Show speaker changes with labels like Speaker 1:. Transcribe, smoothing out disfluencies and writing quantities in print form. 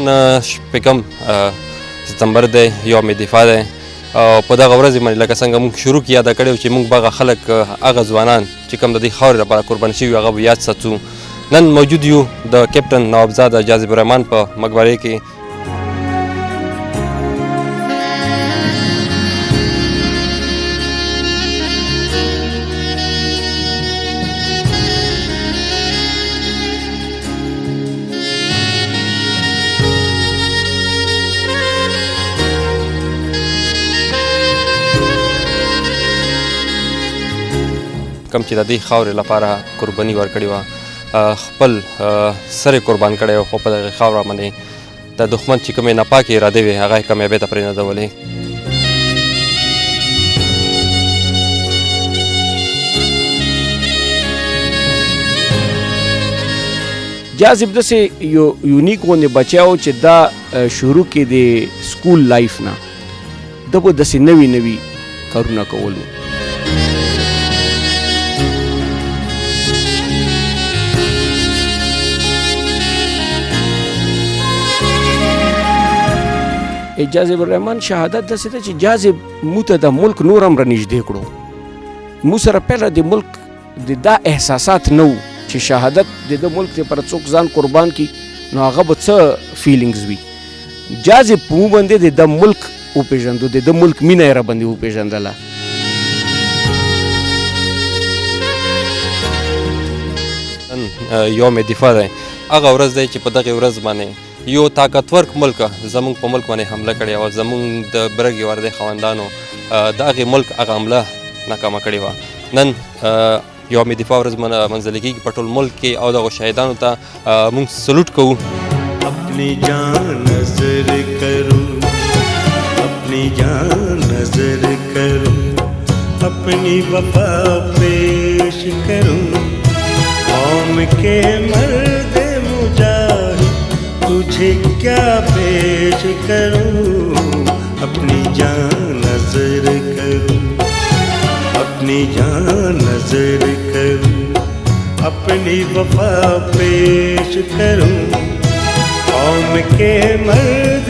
Speaker 1: نن شپږم ستمبر دی، یوم دفاع دی او په دغه ورځې باندې لکه څنګه موږ شروع کې یاده کړې وه چې موږ به هغه خلک هغه ځوانان چې کوم د دې خاورې لپاره قربان شوي هغه به یاد ساتو. نن موجود یو د کیپټن نوابزاده جاذب الرحمن په مقبرې کې. کوم چې د دې خاورې لپاره قرباني ورکړې وه، خپل سر یې قربان کړی و، خو په دغې خاوره باندې د دښمن چې کومې ناپاکې ارادې وې هغه یې کامیابۍ ته پرېنښودلې.
Speaker 2: جاذب داسې یو یونیک غوندې بچی و چې دا شروع کې د سکول لایف نه ده به داسې نوي نوي کارونه کولو. جاذب الرحمن شهادت داسې ده چې جاذب موږ ته د ملک نور هم رانږدې کړو. موږ سره پهله د ملک د دا احساسات نه وو چې شهادت د ده ملک دپاره څوک ځان قربان کړي نو هغه به څه فیلینګز وي. جاذب په موږ باندې د ده ملک وپېژندو، د ده ملک مینه یې راباندې وپېژندله.
Speaker 1: نن یوم دفاع دی، هغه ورځ دی چې په دغې ورځ باندې یو طاقتور ملک زموږ په ملک باندې حمله کړې وه. زموږ د برګې وردۍ خاوندانو د هغې ملک هغه حمله ناکامه کړې وه. نن یوم دفاع ورځ منځلې کېږي په ټول ملک کې او دغو شهیدانو ته موږ سلوټ کوو.
Speaker 3: اپنی جان نظر کروں، اپنی جان نظر کروں، اپنی وفا پیش کروں، قوم کے مرد مجاہد تجھے کیا پیش کروں، اپنی جان نظر کروں، اپنی جان نظر کروں، اپنی وفا پیش کروں، قوم کے مرد